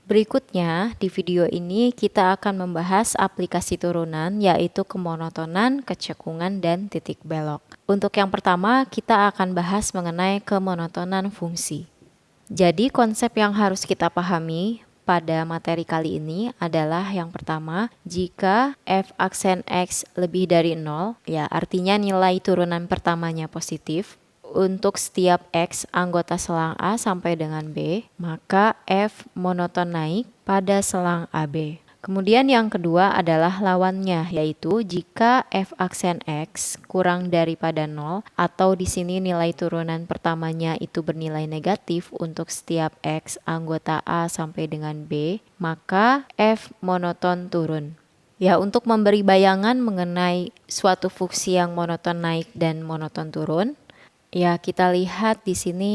Berikutnya, di video ini kita akan membahas aplikasi turunan yaitu kemonotonan, kecekungan, dan titik belok. Untuk yang pertama, kita akan bahas mengenai kemonotonan fungsi. Jadi konsep yang harus kita pahami pada materi kali ini adalah yang pertama, jika f aksen x lebih dari 0, ya artinya nilai turunan pertamanya positif, untuk setiap X anggota selang A sampai dengan B, maka F monoton naik pada selang AB. Kemudian yang kedua adalah lawannya, yaitu jika F aksen X kurang daripada 0, atau di sini nilai turunan pertamanya itu bernilai negatif untuk setiap X anggota A sampai dengan B, maka F monoton turun. Ya, untuk memberi bayangan mengenai suatu fungsi yang monoton naik dan monoton turun, ya, kita lihat di sini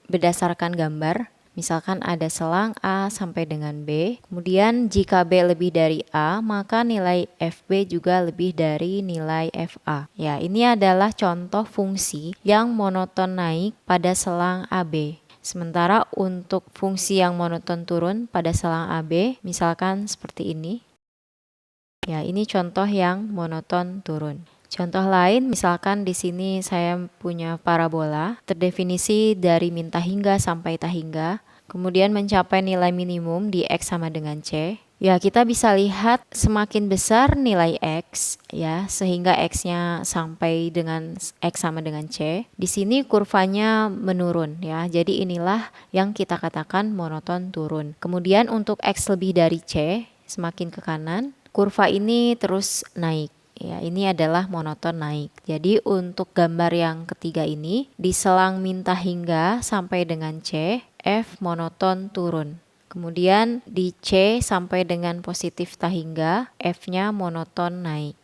berdasarkan gambar. Misalkan ada selang A sampai dengan B. Kemudian jika B lebih dari A, maka nilai FB juga lebih dari nilai FA. Ya, ini adalah contoh fungsi yang monoton naik pada selang AB. Sementara untuk fungsi yang monoton turun pada selang AB, misalkan seperti ini. Ya, ini contoh yang monoton turun. Contoh lain, misalkan di sini saya punya parabola, terdefinisi dari min tahingga sampai tahingga, kemudian mencapai nilai minimum di X sama dengan C. Ya, kita bisa lihat semakin besar nilai X, ya, sehingga X-nya sampai dengan X sama dengan C. Di sini kurvanya menurun, ya. Jadi inilah yang kita katakan monoton turun. Kemudian untuk X lebih dari C, semakin ke kanan, kurva ini terus naik. Ya, ini adalah monoton naik. Jadi untuk gambar yang ketiga ini, di selang min tahingga sampai dengan C, F monoton turun. Kemudian di C sampai dengan positif tahingga, F-nya monoton naik.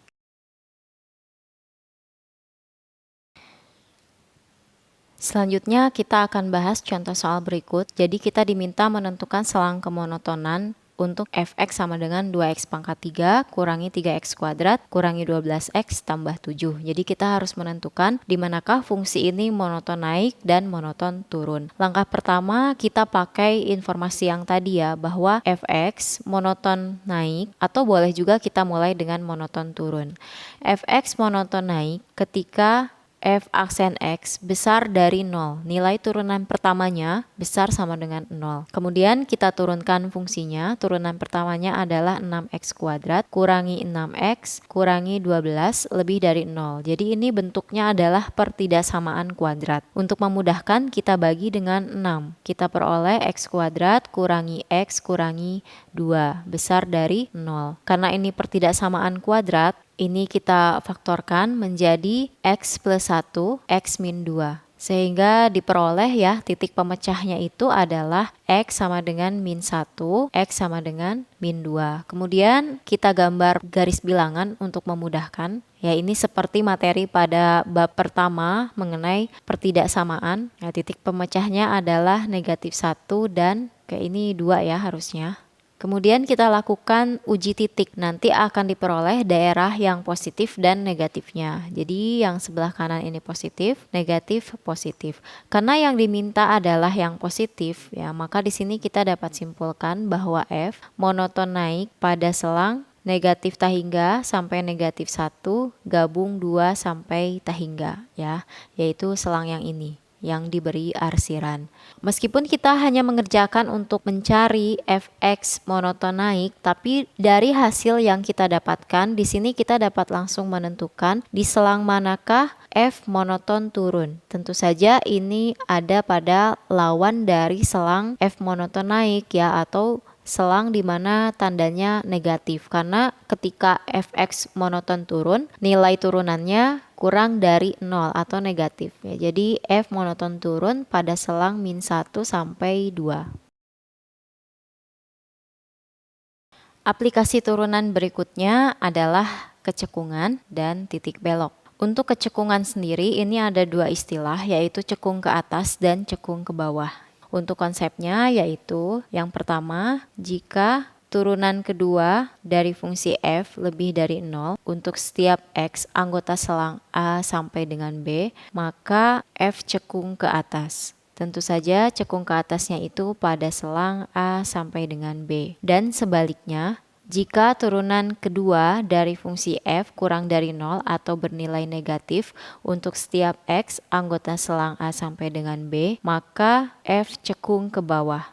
Selanjutnya kita akan bahas contoh soal berikut. Jadi kita diminta menentukan selang kemonotonan untuk fx sama dengan 2x pangkat 3 kurangi 3x kuadrat kurangi 12x tambah 7. Jadi kita harus menentukan di manakah fungsi ini monoton naik dan monoton turun. Langkah pertama kita pakai informasi yang tadi ya, bahwa fx monoton naik, atau boleh juga kita mulai dengan monoton turun. Fx monoton naik ketika F aksen X besar dari 0. Nilai turunan pertamanya besar sama dengan 0. Kemudian kita turunkan fungsinya. Turunan pertamanya adalah 6x kuadrat kurangi 6x kurangi 12 lebih dari 0. Jadi ini bentuknya adalah pertidaksamaan kuadrat. Untuk memudahkan kita bagi dengan 6. Kita peroleh x kuadrat kurangi x kurangi 2 besar dari 0. Karena ini pertidaksamaan kuadrat, ini kita faktorkan menjadi x plus 1, x min 2. Sehingga diperoleh ya, titik pemecahnya itu adalah x sama dengan min 1, x sama dengan min 2. Kemudian kita gambar garis bilangan untuk memudahkan. Ya, ini seperti materi pada bab pertama mengenai pertidaksamaan. Ya, titik pemecahnya adalah negatif 1 dan kayak ini 2 ya harusnya. Kemudian kita lakukan uji titik, nanti akan diperoleh daerah yang positif dan negatifnya. Jadi yang sebelah kanan ini positif, negatif, positif. Karena yang diminta adalah yang positif, ya, maka di sini kita dapat simpulkan bahwa F monoton naik pada selang negatif tahingga sampai negatif 1 gabung 2 sampai tahingga, ya, yaitu selang yang ini yang diberi arsiran. Meskipun kita hanya mengerjakan untuk mencari fx monoton naik, tapi dari hasil yang kita dapatkan di sini kita dapat langsung menentukan di selang manakah f monoton turun. Tentu saja ini ada pada lawan dari selang f monoton naik ya, atau selang di mana tandanya negatif, karena ketika fx monoton turun, nilai turunannya kurang dari 0 atau negatif ya. Jadi F monoton turun pada selang min 1 sampai 2. Aplikasi turunan berikutnya adalah kecekungan dan titik belok. Untuk kecekungan sendiri ini ada dua istilah, yaitu cekung ke atas dan cekung ke bawah. Untuk konsepnya yaitu yang pertama, jika turunan kedua dari fungsi f lebih dari 0 untuk setiap x anggota selang A sampai dengan B, maka f cekung ke atas. Tentu saja cekung ke atasnya itu pada selang A sampai dengan B. Dan sebaliknya, jika turunan kedua dari fungsi f kurang dari 0 atau bernilai negatif untuk setiap x anggota selang A sampai dengan B, maka f cekung ke bawah.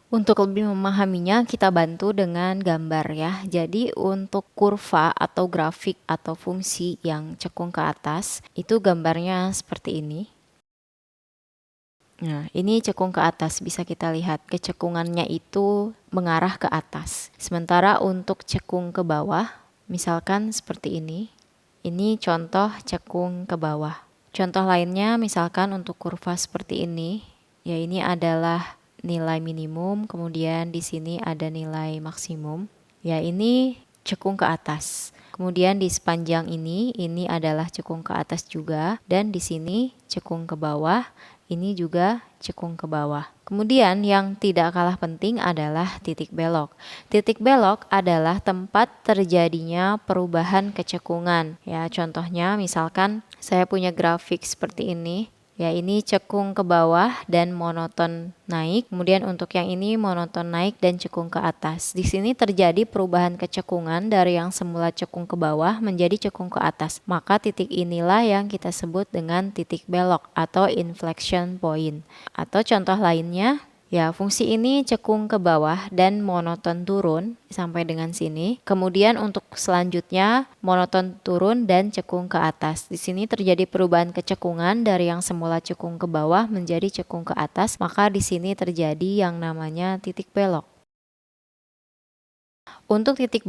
Untuk lebih memahaminya, kita bantu dengan gambar ya. Jadi untuk kurva atau grafik atau fungsi yang cekung ke atas, itu gambarnya seperti ini. Nah, ini cekung ke atas, bisa kita lihat kecekungannya itu mengarah ke atas. Sementara untuk cekung ke bawah, misalkan seperti ini contoh cekung ke bawah. Contoh lainnya misalkan untuk kurva seperti ini, ya ini adalah nilai minimum, kemudian di sini ada nilai maksimum. Ya, ini cekung ke atas. Kemudian di sepanjang ini adalah cekung ke atas juga, dan di sini cekung ke bawah, ini juga cekung ke bawah. Kemudian yang tidak kalah penting adalah titik belok. Titik belok adalah tempat terjadinya perubahan kecekungan. Ya, contohnya misalkan saya punya grafik seperti ini. Ya, ini cekung ke bawah dan monoton naik. Kemudian untuk yang ini monoton naik dan cekung ke atas. Di sini terjadi perubahan kecekungan dari yang semula cekung ke bawah menjadi cekung ke atas. Maka titik inilah yang kita sebut dengan titik belok atau inflection point. Atau contoh lainnya, ya, fungsi ini cekung ke bawah dan monoton turun sampai dengan sini. Kemudian untuk selanjutnya monoton turun dan cekung ke atas. Di sini terjadi perubahan kecekungan dari yang semula cekung ke bawah menjadi cekung ke atas. Maka di sini terjadi yang namanya titik belok. Untuk titik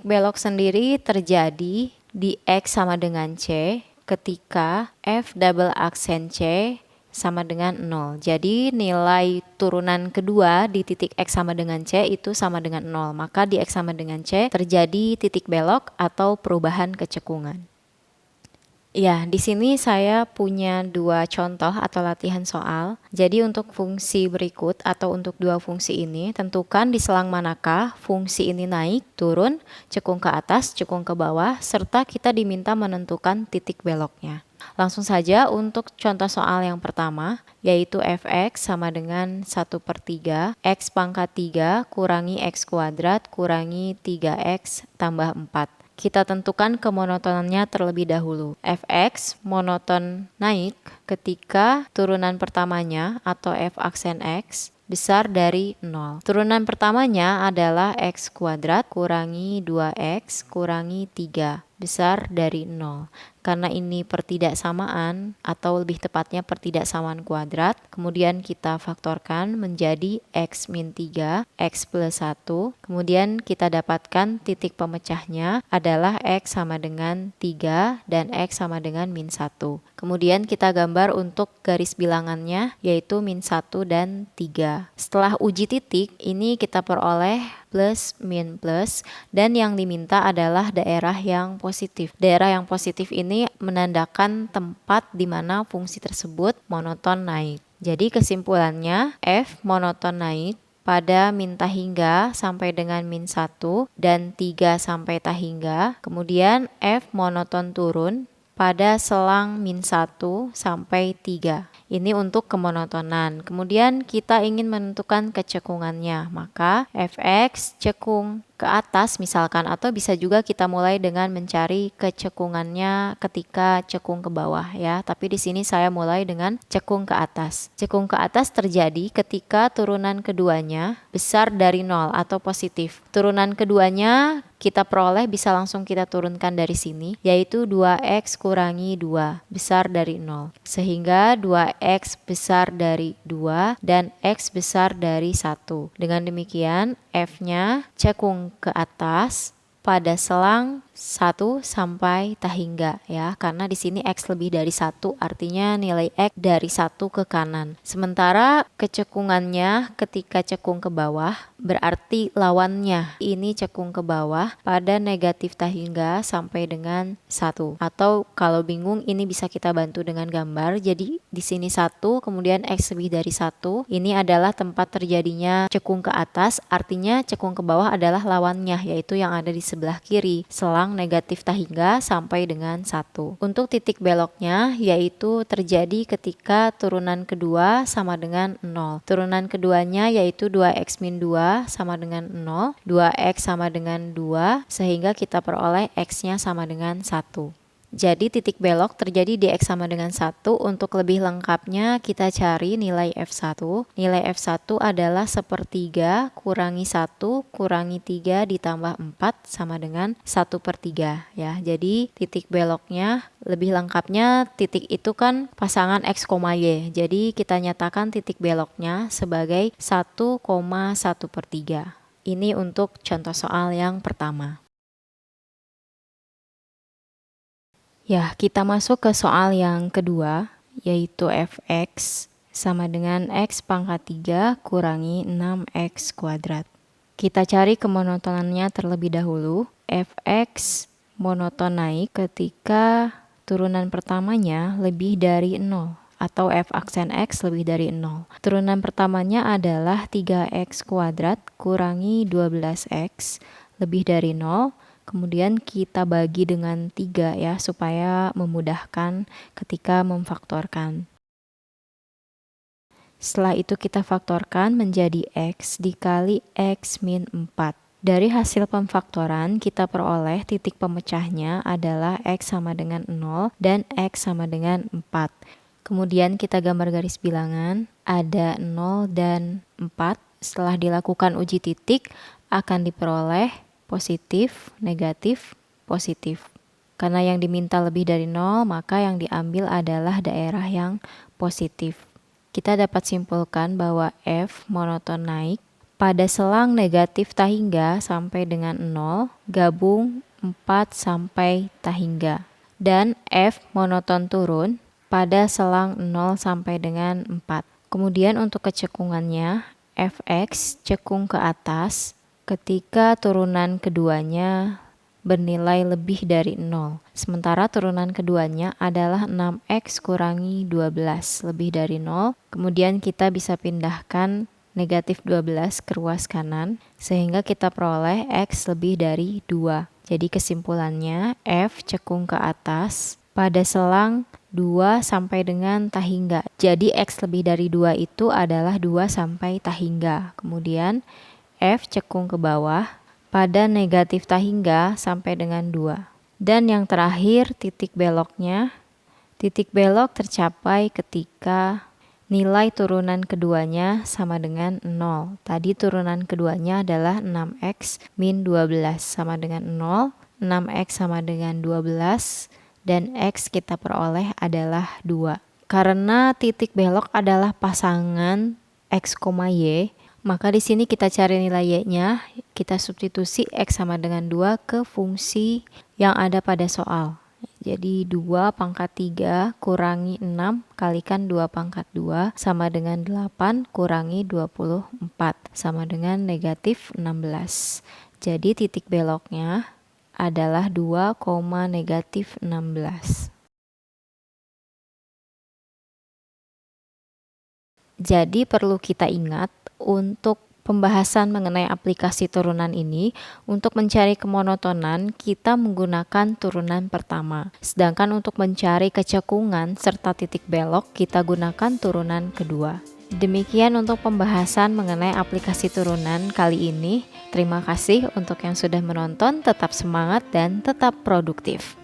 belok sendiri terjadi di X sama dengan C ketika F double aksen C sama dengan 0. Jadi nilai turunan kedua di titik X sama dengan C itu sama dengan 0. Maka di X sama dengan C terjadi titik belok atau perubahan kecekungan. Ya, di sini saya punya dua contoh atau latihan soal. Jadi untuk fungsi berikut atau untuk dua fungsi ini, tentukan di selang manakah fungsi ini naik, turun, cekung ke atas, cekung ke bawah, serta kita diminta menentukan titik beloknya. Langsung saja untuk contoh soal yang pertama, yaitu fx sama dengan 1/3 x pangkat 3 kurangi x kuadrat kurangi 3x tambah 4. Kita tentukan kemonotonannya terlebih dahulu. Fx monoton naik ketika turunan pertamanya atau f aksen x besar dari 0. Turunan pertamanya adalah x kuadrat kurangi 2x kurangi 3 besar dari 0. Karena ini pertidaksamaan atau lebih tepatnya pertidaksamaan kuadrat, kemudian kita faktorkan menjadi x min 3, x plus 1, kemudian kita dapatkan titik pemecahnya adalah x sama dengan 3 dan x sama dengan min 1. Kemudian kita gambar untuk garis bilangannya yaitu min 1 dan 3. Setelah uji titik, ini kita peroleh plus min plus dan yang diminta adalah daerah yang positif. Daerah yang positif ini menandakan tempat di mana fungsi tersebut monoton naik. Jadi kesimpulannya f monoton naik pada min tahingga sampai dengan min 1 dan 3 sampai tahingga. Kemudian f monoton turun pada selang min 1 sampai 3. Ini untuk kemonotonan. Kemudian kita ingin menentukan kecekungannya, maka fx cekung ke atas misalkan, atau bisa juga kita mulai dengan mencari kecekungannya ketika cekung ke bawah ya. Tapi di sini saya mulai dengan cekung ke atas. Cekung ke atas terjadi ketika turunan keduanya besar dari 0 atau positif. Turunan keduanya kita peroleh bisa langsung kita turunkan dari sini, yaitu 2x kurangi 2 besar dari 0. Sehingga 2x besar dari 2 dan x besar dari 1. Dengan demikian f-nya cekung ke atas pada selang 1 sampai tahingga ya, karena di sini x lebih dari 1 artinya nilai x dari 1 ke kanan. Sementara kecekungannya ketika cekung ke bawah berarti lawannya ini cekung ke bawah pada negatif tahingga sampai dengan 1. Atau kalau bingung ini bisa kita bantu dengan gambar. Jadi di sini 1 kemudian x lebih dari 1. Ini adalah tempat terjadinya cekung ke atas, artinya cekung ke bawah adalah lawannya yaitu yang ada di sebelah sebelah kiri, selang negatif tahingga sampai dengan 1. Untuk titik beloknya yaitu terjadi ketika turunan kedua sama dengan 0. Turunan keduanya yaitu 2x min 2 sama dengan 0, 2x sama dengan 2, sehingga kita peroleh x-nya sama dengan 1. Jadi titik belok terjadi di X sama dengan 1. Untuk lebih lengkapnya kita cari nilai F1. Nilai F1 adalah 1/3 kurangi 1 kurangi 3 ditambah 4 sama dengan 1/3 ya. Jadi titik beloknya lebih lengkapnya titik itu kan pasangan X, Y. Jadi kita nyatakan titik beloknya sebagai 1,1/3. Ini untuk contoh soal yang pertama. Ya, kita masuk ke soal yang kedua, yaitu fx sama dengan x pangkat 3 kurangi 6x kuadrat. Kita cari kemonotonannya terlebih dahulu. Fx monoton naik ketika turunan pertamanya lebih dari 0 atau f aksen x lebih dari 0. Turunan pertamanya adalah 3x kuadrat kurangi 12x lebih dari 0. Kemudian kita bagi dengan 3 ya, supaya memudahkan ketika memfaktorkan. Setelah itu kita faktorkan menjadi x dikali x min 4. Dari hasil pemfaktoran kita peroleh titik pemecahnya adalah x sama dengan 0 dan x sama dengan 4. Kemudian kita gambar garis bilangan, ada 0 dan 4. Setelah dilakukan uji titik akan diperoleh positif, negatif, positif. Karena yang diminta lebih dari 0, maka yang diambil adalah daerah yang positif. Kita dapat simpulkan bahwa F monoton naik pada selang negatif tahingga sampai dengan 0, gabung 4 sampai tahingga. Dan F monoton turun pada selang 0 sampai dengan 4. Kemudian untuk kecekungannya, Fx cekung ke atas ketika turunan keduanya bernilai lebih dari 0. Sementara turunan keduanya adalah 6x kurangi 12 lebih dari 0. Kemudian kita bisa pindahkan negatif 12 ke ruas kanan sehingga kita peroleh x lebih dari 2. Jadi kesimpulannya F cekung ke atas pada selang 2 sampai dengan tahingga. Jadi x lebih dari 2 itu adalah 2 sampai tahingga. Kemudian F cekung ke bawah pada negatif tahingga sampai dengan 2. Dan yang terakhir titik beloknya. Titik belok tercapai ketika nilai turunan keduanya sama dengan 0. Tadi turunan keduanya adalah 6x min 12 sama dengan 0. 6x sama dengan 12 dan x kita peroleh adalah 2. Karena titik belok adalah pasangan x, y, maka di sini kita cari nilai y-nya, kita substitusi x sama dengan 2 ke fungsi yang ada pada soal. Jadi 2 pangkat 3 kurangi 6 kalikan 2 pangkat 2 sama dengan 8 kurangi 24 sama dengan negatif 16. Jadi titik beloknya adalah 2, negatif 16. Jadi perlu kita ingat untuk pembahasan mengenai aplikasi turunan ini, untuk mencari kemonotonan kita menggunakan turunan pertama. Sedangkan untuk mencari kecekungan serta titik belok kita gunakan turunan kedua. Demikian untuk pembahasan mengenai aplikasi turunan kali ini. Terima kasih untuk yang sudah menonton, tetap semangat dan tetap produktif.